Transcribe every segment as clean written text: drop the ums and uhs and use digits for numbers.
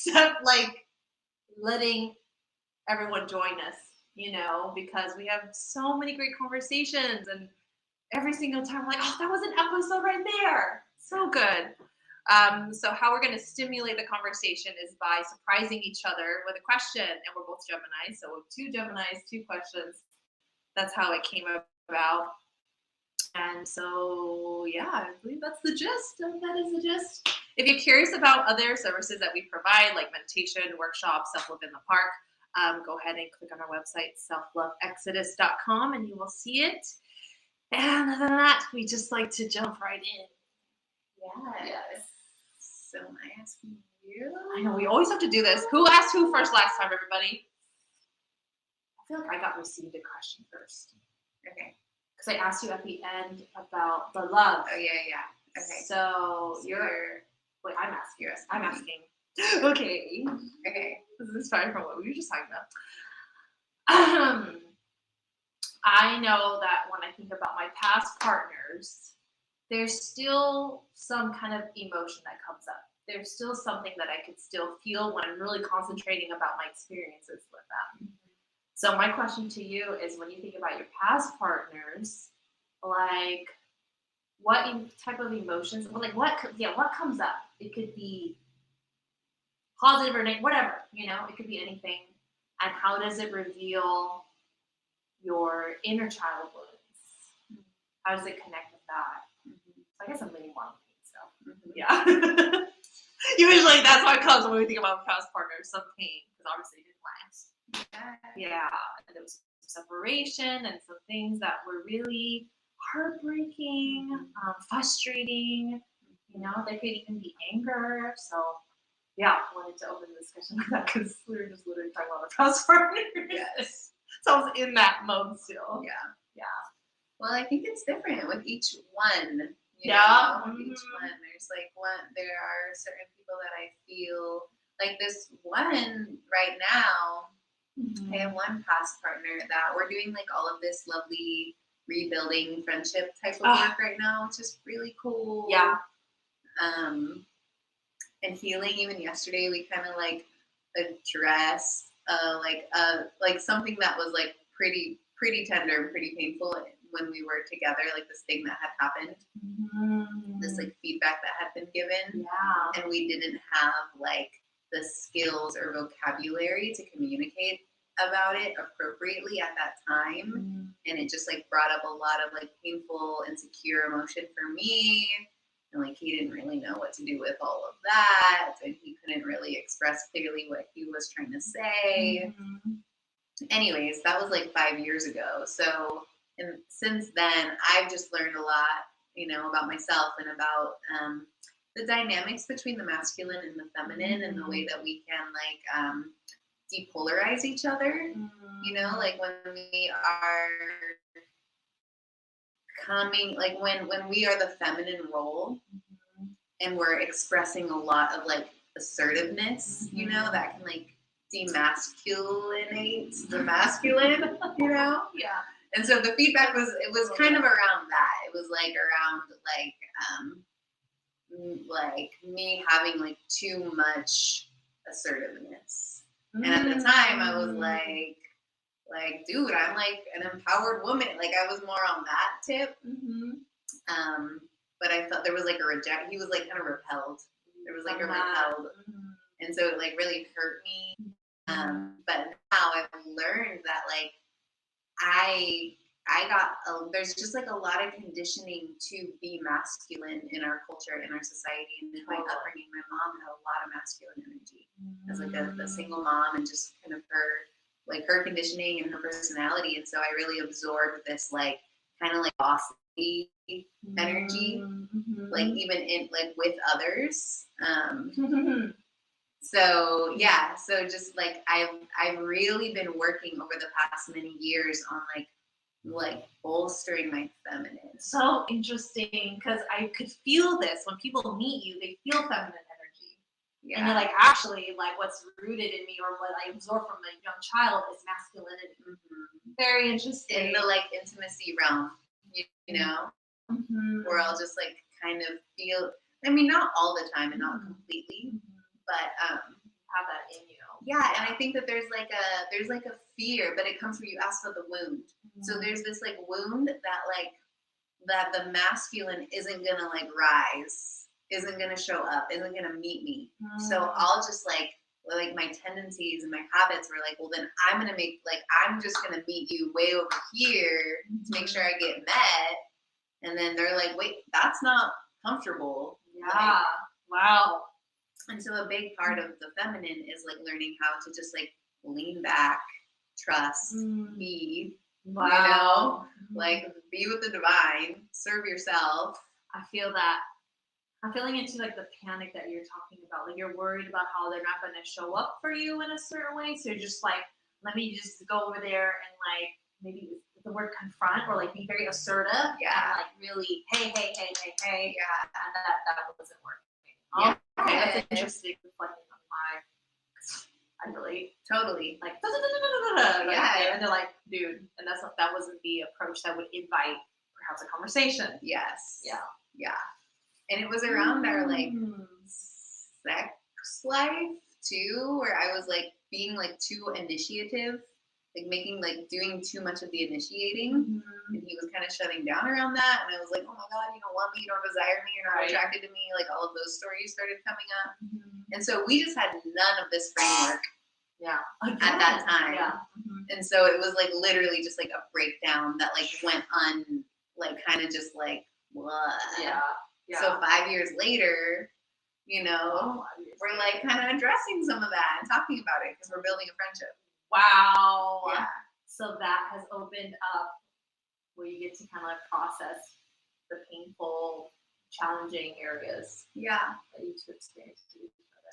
except like letting everyone join us, because we have so many great conversations, and every single time we're like, oh, that was an episode right there. So good. So how we're going to stimulate the conversation is by surprising each other with a question, and we're both Geminis, so with two Geminis, two questions. That's how it came about. And so, yeah, I believe that's the gist. That is the gist. If you're curious about other services that we provide, like meditation, workshops, Self-Love in the Park, go ahead and click on our website, selfloveexodus.com, and you will see it. And other than that, we just like to jump right in. Yes. So am I asking you? I know, we always have to do this. Who asked who first last time, everybody? I feel like I got received a question first. Okay. Because I asked you at the end about the love. Oh, yeah. Okay. So you're... Wait, I'm asking. I'm asking. Okay. This is fine from what we were just talking about. I know that when I think about my past partners, there's still some kind of emotion that comes up. There's still something that I could still feel when I'm really concentrating about my experiences with them. So my question to you is, when you think about your past partners, like, what type of emotions, like what comes up? It could be positive or negative, whatever, it could be anything. And how does it reveal your inner child wounds? How does it connect with that? So I guess I'm leaning more on pain stuff. Yeah. Usually that's what comes when we think about past partners, some pain, because obviously it didn't last. Yeah. And there was some separation and some things that were really heartbreaking, frustrating. There could even be anger. So yeah, I wanted to open the discussion like that because we were just literally talking about our past partners. Yes. So I was in that mode still. Yeah. Well, I think it's different with each one. Each one. There's there are certain people that I feel like this one right now. I have one past partner that we're doing like all of this lovely rebuilding friendship type of work right now, which is really cool. Yeah. And healing. Even yesterday, we kind of like addressed like something that was like pretty tender and pretty painful when we were together, like this thing that had happened, this like feedback that had been given, and we didn't have like the skills or vocabulary to communicate about it appropriately at that time, and it just like brought up a lot of like painful, insecure emotion for me. And like he didn't really know what to do with all of that, and he couldn't really express clearly what he was trying to say. Anyways, that was like 5 years ago. So, and since then, I've just learned a lot, about myself and about the dynamics between the masculine and the feminine, and the way that we can like depolarize each other. Like when we are coming, like when we are the feminine role, and we're expressing a lot of like assertiveness, that can like demasculinate the masculine, Yeah. And so the feedback was kind of around that. It was like around like me having like too much assertiveness. And at the time I was like, dude, I'm like an empowered woman. Like I was more on that tip. But I felt there was like a reject. He was like kind of repelled. There was like a repelled. And so it like really hurt me. But now I've learned that like I got there's just like a lot of conditioning to be masculine in our culture, in our society, and in my upbringing. My mom had a lot of masculine energy as like a single mom, and just kind of her conditioning and her personality. And so I really absorbed this like kind of like bossy energy, like even in like with others. So yeah, so just like I've really been working over the past many years on like bolstering my feminine. So interesting, because I could feel this when people meet you, they feel feminine energy. And you're like, actually, like what's rooted in me or what I absorb from a young child is masculinity. Very interesting. In the like intimacy realm, where I'll just like kind of feel, I mean, not all the time and not completely, but have Yeah, and I think that there's like a fear, but it comes from you asked about the wound. So there's this like wound that the masculine isn't gonna like rise, isn't gonna show up, isn't gonna meet me. So I'll just like my tendencies and my habits were like, well then I'm just gonna meet you way over here to make sure I get met. And then they're like, wait, that's not comfortable. Yeah. Wow. And so a big part of the feminine is like learning how to just like lean back, trust, be, Wow. like be with the divine, serve yourself. I feel that. I'm feeling into like the panic that you're talking about. Like you're worried about how they're not going to show up for you in a certain way. So you're just like, let me just go over there and like maybe the word confront or like be very assertive. Yeah. And like really, hey. Yeah. And that wasn't working. Yeah. Okay, that's interesting. Reflecting on I relate. Totally. Like, yeah. and they're like, dude, and that wasn't the approach that would invite perhaps a conversation. Yes. Yeah. Yeah. And it was around our like sex life too, where I was like being like too initiative, like doing too much of the initiating. And he was kind of shutting down around that. And I was like, oh my God, you don't want me, you don't desire me, you're not attracted to me. Like all of those stories started coming up. And so we just had none of this framework at that time. Yeah. And so it was like literally just like a breakdown that like went on, like kind of just like, what? Yeah. So 5 years later, we're like kind of addressing some of that and talking about it because we're building a friendship. Wow. Yeah. So that has opened up where you get to kind of like process the painful, challenging areas. Yeah. That you two experienced.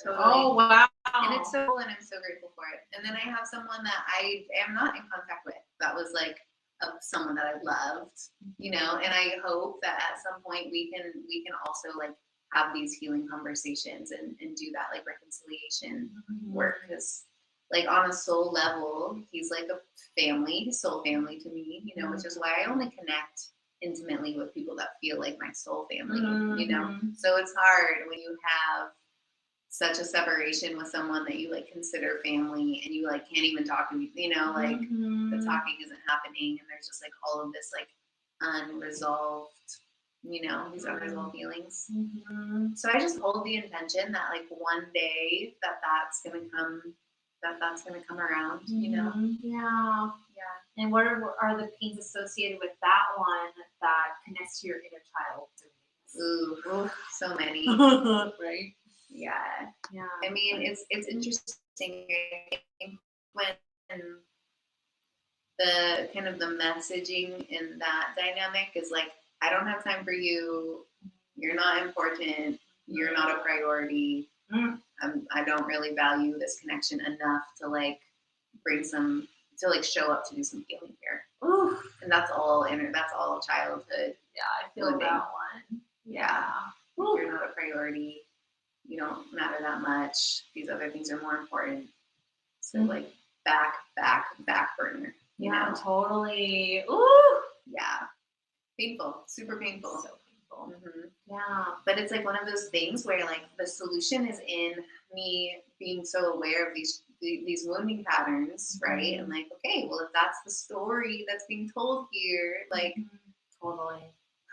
Totally. Oh, wow. And it's so cool and I'm so grateful for it. And then I have someone that I am not in contact with that was like someone that I loved, and I hope that at some point we can also like have these healing conversations and do that like reconciliation work, because like on a soul level he's like a family, soul family to me, which is why I only connect intimately with people that feel like my soul family. So it's hard when you have such a separation with someone that you like consider family and you like can't even talk to, like the talking isn't happening and there's just like all of this like unresolved, these unresolved feelings. So I just hold the intention that like one day that's gonna come around, Yeah. And what are the pains associated with that one that connects to your inner child? Ooh, so many. Right. Yeah. I mean, it's interesting. I think when the kind of the messaging in that dynamic is like, I don't have time for you. You're not important. You're not a priority. I don't really value this connection enough to like to like show up to do some healing here. Ooh. And that's all childhood. Yeah, I feel living. that one. Yeah. You're not a priority. You don't matter that much. These other things are more important. So like back burner. Yeah, totally. Ooh. Yeah. Painful. Super painful. So painful. Yeah. But it's like one of those things where like the solution is in me being so aware of these wounding patterns, right? And like, okay, well if that's the story that's being told here, like totally.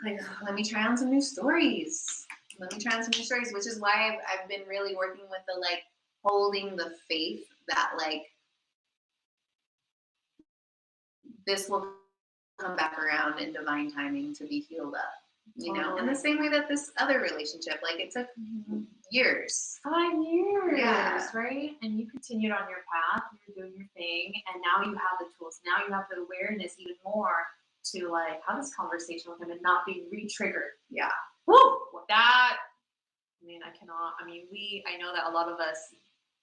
Like, let me try on some new stories. Which is why I've been really working with the like holding the faith that like this will come back around in divine timing to be healed up, in the same way that this other relationship, like it took years. 5 years, yeah. Right? And you continued on your path, you're doing your thing, and now you have the tools, now you have the awareness even more to like have this conversation with him and not be re-triggered. Yeah. Woo! That, I know that a lot of us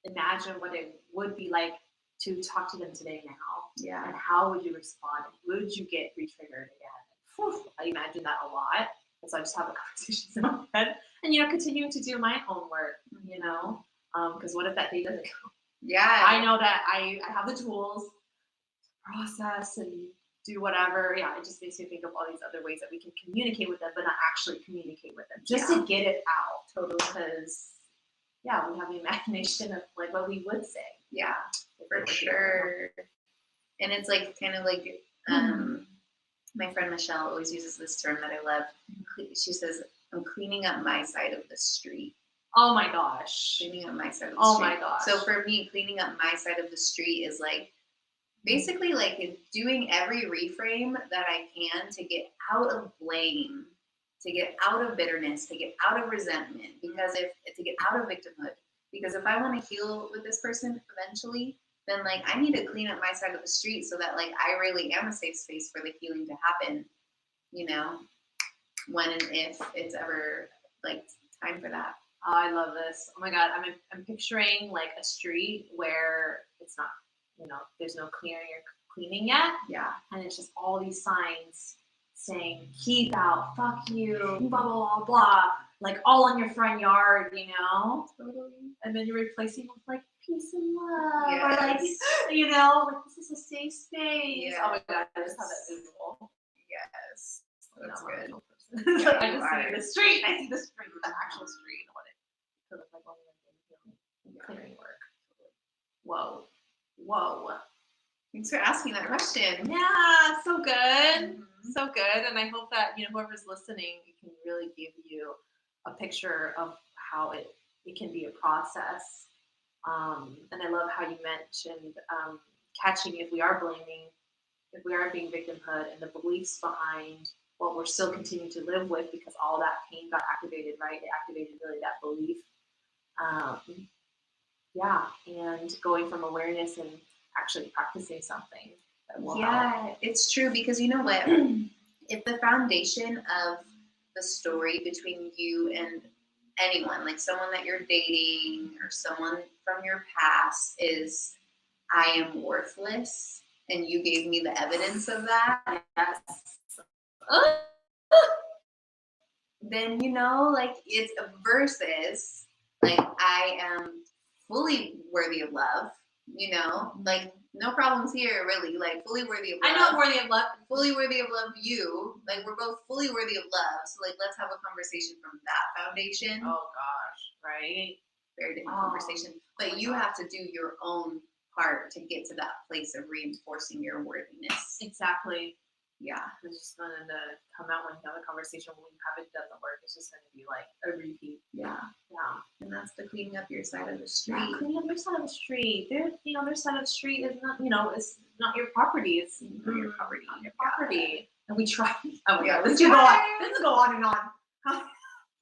imagine what it would be like to talk to them today now. Yeah. And how would you respond? Would you get re-triggered again? Whew, I imagine that a lot. And so I just have the conversations in my head and, continuing to do my own work, because what if that day doesn't come? Yeah. I know that I have the tools to process and do whatever. Yeah, it just makes me think of all these other ways that we can communicate with them, but not actually communicate with them, just to get it out. Totally. Because, we have the imagination of like what we would say. Yeah, for sure. And it's like kind of like my friend Michelle always uses this term that I love. She says, "I'm cleaning up my side of the street." Oh my gosh. Cleaning up my side of the Oh street. my gosh. So for me, cleaning up my side of the street is like basically like doing every reframe that I can to get out of blame, to get out of bitterness, to get out of resentment, because to get out of victimhood. Because if I want to heal with this person eventually, then like I need to clean up my side of the street so that like I really am a safe space for the healing to happen, you know, when and if it's ever like time for that. Oh, I love this. Oh my God. I'm picturing like a street where it's not, there's no cleaning yet. Yeah. And it's just all these signs saying, keep out, fuck you, blah, blah, blah, blah. Like all in your front yard, Totally. And then you're replacing with like peace and love. Yes. Or like, like this is a safe space. Yes. Oh my God. I just have that visual. Yes. That's good. Yeah, I just see the street. I see the street, the actual street. What it could look like only clearing work. Whoa. Thanks for asking that question. Yeah, so good. So good. And I hope that, whoever's listening, it can really give you a picture of how it can be a process. And I love how you mentioned catching if we are blaming, if we are being victimhood, and the beliefs behind what we're still continuing to live with, because all that pain got activated, right? It activated really that belief. And going from awareness and actually practicing something that will help. It's true, because you know what? If the foundation of the story between you and anyone, like someone that you're dating or someone from your past, is I am worthless, and you gave me the evidence of that, then like it's versus like I am fully worthy of love, like no problems here, really, like fully worthy of love. I know I'm worthy of love. Fully worthy of love, you. Like we're both fully worthy of love. So like let's have a conversation from that foundation. Oh gosh, right? Very different conversation. But you have to do your own part to get to that place of reinforcing your worthiness. Exactly. Yeah. It's just going to come out when you have a conversation. When you have it doesn't work, it's just going to be like a repeat. Yeah. And that's the cleaning up your side of the street. Yeah, cleaning up your side of the street. Their side of the street is not, it's not your property. It's not your property. Not your property. And we try. Oh my God. Let's go on. Let's go on and on.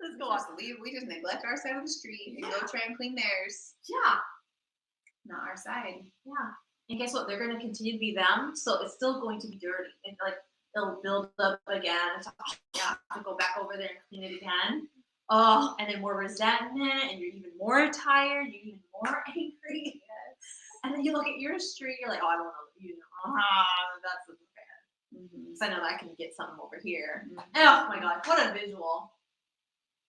Let's go on. We just neglect our side of the street and go try and clean theirs. Yeah. Not our side. Yeah. And guess what? They're going to continue to be them. So it's still going to be dirty. And like, it'll build up again. So you have to go back over there and clean it again. Oh, and then more resentment, and you're even more tired, you're even more angry. Yes. And then you look at your street, you're like, oh, I don't know, that's bad. Because I know that I can get something over here. Oh my God, what a visual.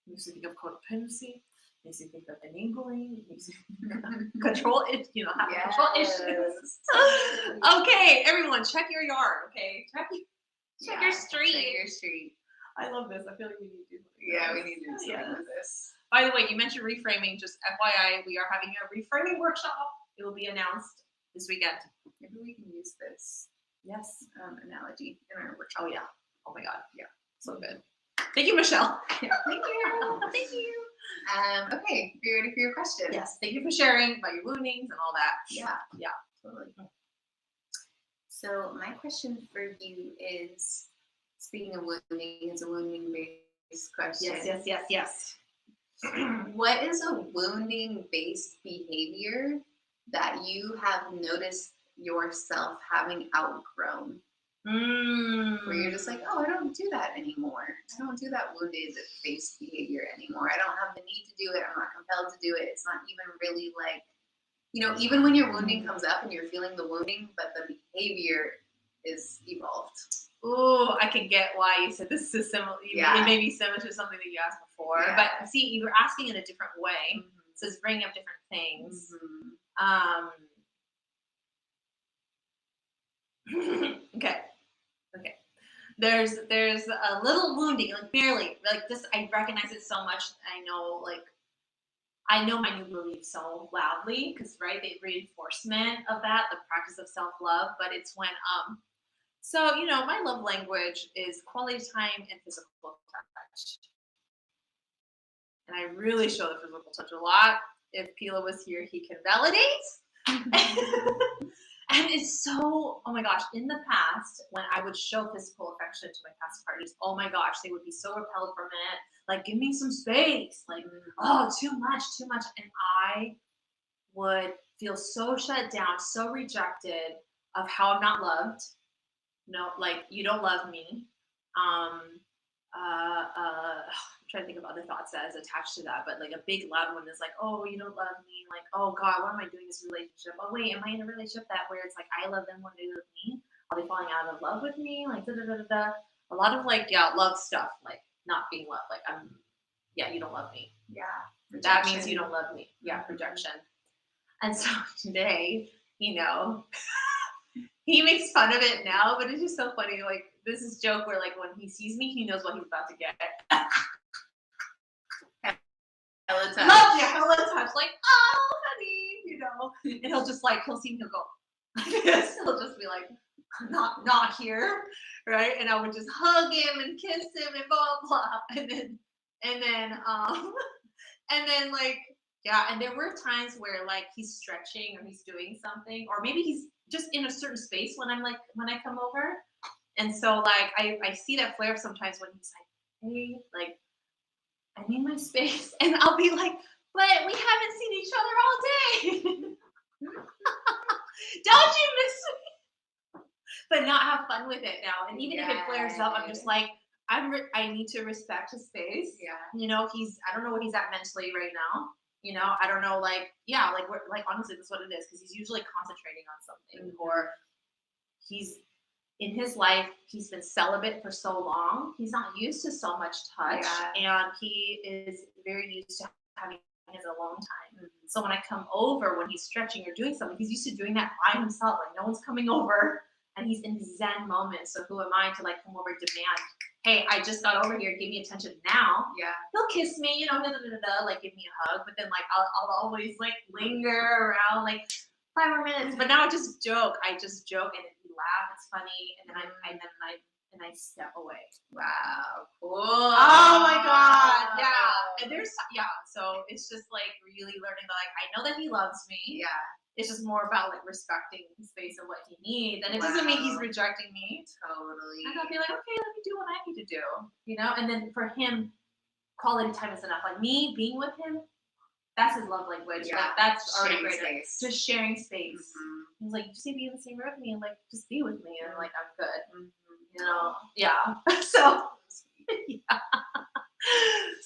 Makes you think of codependency. Makes you think of enabling. Makes you think of control it. Having control issues. Okay, everyone, check your yard. Okay, check your street. Check your street. I love this. I feel like we need to do something. Yeah, we need to do something with this. By the way, you mentioned reframing. Just FYI, we are having a reframing workshop. It will be announced this weekend. Maybe we can use this analogy in our workshop. Oh yeah. Oh my God. Yeah. So good. Thank you, Michelle. Yeah, thank you. Thank you. Okay, are you ready for your question? Yes. Thank you for sharing about your woundings and all that. Yeah. Totally. So my question for you is, speaking of wounding, it's a wounding-based question. Yes. What is a wounding-based behavior that you have noticed yourself having outgrown? Where you're just like, oh, I don't do that anymore. I don't do that wounded-based behavior anymore. I don't have the need to do it. I'm not compelled to do it. It's not even really like, even when your wounding comes up and you're feeling the wounding, but the behavior is evolved. Oh, I can get why you said this is similar. Yeah. It may be similar to something that you asked before. Yeah. But see, you were asking in a different way. So it's bringing up different things. Okay. There's a little wounding, like barely, like this. I recognize it so much. I know, like, I know my new beliefs so loudly because, right, the reinforcement of that, the practice of self love, but it's when, so, my love language is quality time and physical touch. And I really show the physical touch a lot. If Pila was here, he can validate. And it's so, oh my gosh, in the past, when I would show physical affection to my past partners, oh my gosh, they would be so repelled from it. Like, give me some space. Like, oh, too much, too much. And I would feel so shut down, so rejected of how I'm not loved. No, like, you don't love me. Um, I'm trying to think of other thoughts that is attached to that, but like a big loud one is like, oh, you don't love me. Like, oh God, what am I doing in this relationship? Oh wait, am I in a relationship that where it's like I love them when they love me? Are they falling out of love with me? Like da da da da da. A lot of like love stuff, like not being loved. Like you don't love me. Yeah. That means you don't love me. Yeah, projection. And so today, he makes fun of it now, but it's just so funny. Like this is joke where like when he sees me, he knows what he's about to get. Hella touch. Hella touch. Like, oh, honey, and he'll just like he'll see me, he'll go like this. He'll just be like, not here, right? And I would just hug him and kiss him and blah blah, and then like and there were times where like he's stretching or he's doing something, or maybe he's just in a certain space when I come over, and so like I see that flare up sometimes when he's like, hey, like I need my space, and I'll be like, but we haven't seen each other all day. Don't you miss me? But not have fun with it now, and even if it flares up, I'm just like I need to respect his space. Yeah. I don't know where he's at mentally right now. I don't know, like honestly, that's what it is, because he's usually concentrating on something, or he's in his life, he's been celibate for so long, he's not used to so much touch, and he is very used to having his alone time. So when I come over, when he's stretching or doing something, he's used to doing that by himself, like no one's coming over, and he's in his zen moment. So who am I to like come over and demand, hey, I just got over here, give me attention now. Yeah. He'll kiss me, like give me a hug, but then like I'll always like linger around like 5 more minutes. But now I just joke and then we laugh, it's funny, and then I step away. Wow, cool. Oh my God, yeah. And so it's just like really learning that like I know that he loves me. Yeah. It's just more about like respecting his space and what he needs, and it doesn't mean he's rejecting me. Totally. And I'll be like, okay, let me do what I need to do, And then for him, quality time is enough. Like me being with him, that's his love language. Yeah. Like that's already Sharing great. space. Just sharing space. Mm-hmm. He's like, just be in the same room with me, and like just be with me, and like I'm good. Mm-hmm. Yeah. So yeah.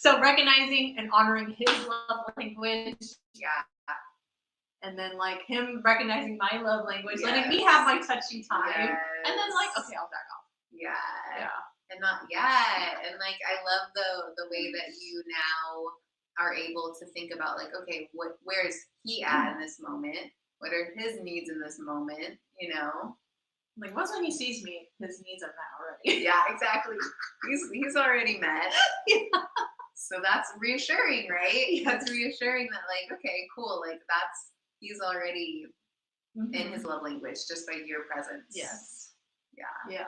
So recognizing and honoring his love language. Yeah. And then like him recognizing my love language, letting me have my touchy time, and then like, okay, I'll back off. Yeah. Yeah. And and like I love the way that you now are able to think about like, okay, where is he at in this moment? What are his needs in this moment? Like once when he sees me, his needs are met already. Yeah, exactly. He's already met. Yeah. So that's reassuring, right? Yes. That's reassuring that like, okay, cool, like he's already in his love language just by your presence. Yes. Yeah. Yeah.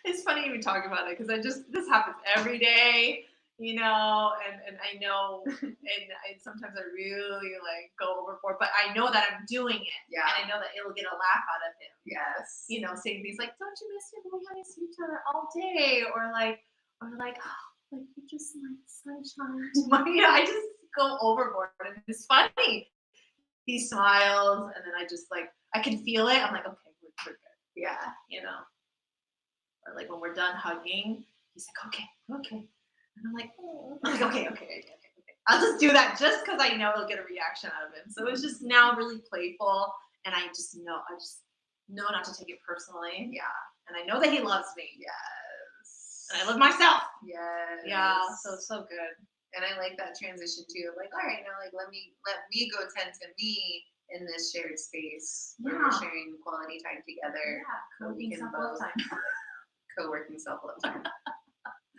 It's funny even talking about it because this happens every day, and I know, and sometimes I really like go overboard, but I know that I'm doing it. Yeah. And I know that it'll get a laugh out of him. Yes. Saying things like, don't you miss him? We haven't seen each other all day. Or like, oh, like you're just like sunshine. I just go overboard, and it's funny. He smiles, and then I just like I can feel it. I'm like, okay, we're good. Yeah. Or like when we're done hugging, he's like, okay, and I'm like, oh. I'm like, okay. I'll just do that just because I know it'll get a reaction out of him. So it's just now really playful, and I just know not to take it personally. Yeah. And I know that he loves me. Yes. And I love myself. Yes. Yeah. So good. And I like that transition too. Like, all right, now like let me go tend to me in this shared space where we're sharing quality time together. Yeah. Co-working self-love time. Co-working self-love time.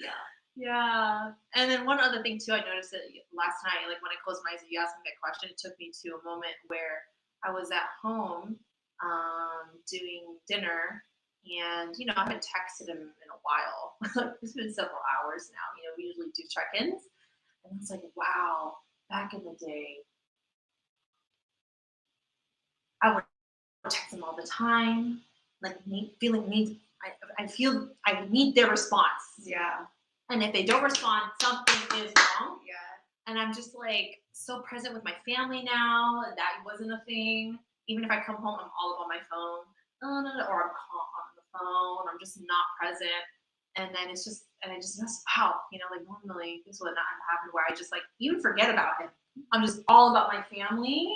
Yeah. Yeah. And then one other thing too, I noticed that last night, like when I closed my eyes and you asked me that question, it took me to a moment where I was at home doing dinner, and I haven't texted him in a while. It's been several hours now. We usually do check-ins, and I was like, wow, back in the day, I would text him all the time, like feeling need. I feel I need their response. Yeah. And if they don't respond, something is wrong. Yeah. And I'm just like so present with my family now. That wasn't a thing. Even if I come home, I'm all up on my phone. Or I'm on the phone. I'm just not present. And then I just miss out. Like normally this would not have happened where I just like even forget about him. I'm just all about my family.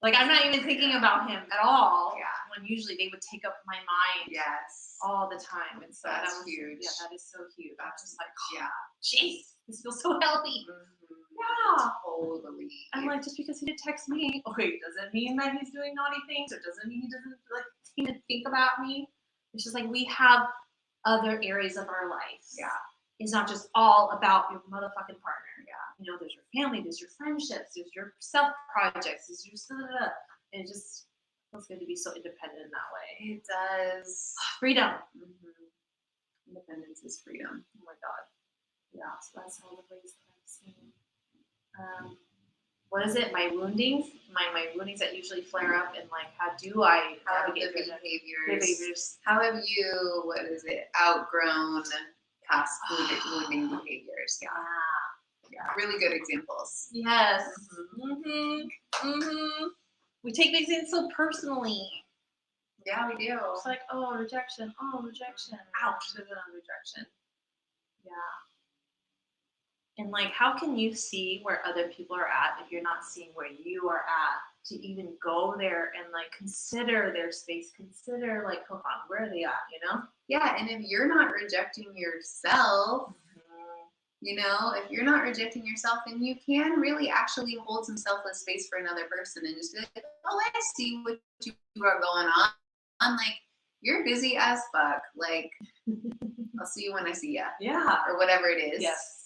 Like I'm not even thinking about him at all. Yeah. When usually they would take up my mind. Yes. All the time. And so That's that was huge. Yeah, that is so huge. I'm just like, Yeah. jeez, this feels so healthy. Mm-hmm. Yeah. Totally. I'm like, just because he didn't text me, okay, doesn't mean that he's doing naughty things, or doesn't mean he doesn't like even think about me. It's just like we have other areas of our life. Yeah. It's not just all about your motherfucking partner. Yeah. There's your family, there's your friendships, there's your self projects, there's your and it just feels good to be so independent in that way. It does. Freedom. Mm-hmm. Independence is freedom. Oh my god. Yeah, so that's all the ways that I've seen. What is it? My woundings? My woundings that usually flare up, and like, how do I navigate the the behaviors? How have you, outgrown past wounding behaviors? Yeah. Yeah. Really good examples. Yes. We take these things so personally. Yeah, we do. It's like, oh, rejection. Oh, rejection. Ouch. There's another rejection. Yeah. And like, how can you see where other people are at if you're not seeing where you are at to even go there and like consider their space, consider like, hold on, where are they at, Yeah, and if you're not rejecting yourself, if you're not rejecting yourself, then you can really actually hold some selfless space for another person and just be like, oh, I see what you are going on. I'm like, you're busy as fuck. Like, I'll see you when I see ya. Yeah. Or whatever it is. Yes.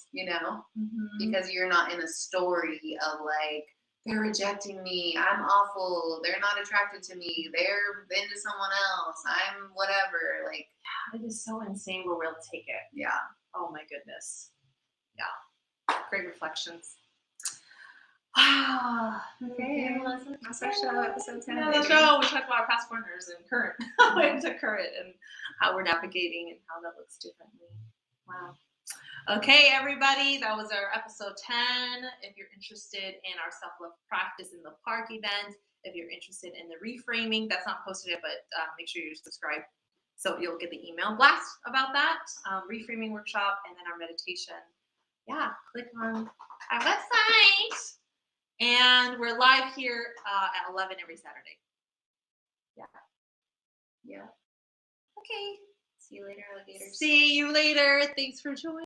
Because you're not in a story of like, they're rejecting me, I'm awful, they're not attracted to me, they're into someone else, I'm whatever. Like, yeah, it is so insane where we'll take it. Yeah. Oh my goodness. Yeah. Great reflections. Okay. That's our show, episode 10. Yeah, that's show. We talked about our past partners and current. Into current and how we're navigating and how that looks differently. Wow. Okay, everybody, that was our episode 10. If you're interested in our self-love practice in the park event, if you're interested in the reframing, that's not posted yet, but make sure you're subscribed so you'll get the email blast about that, reframing workshop, and then our meditation. Yeah, click on our website. And we're live here at 11 every Saturday. Yeah. Okay. See you later, alligators. See you later. Thanks for joining.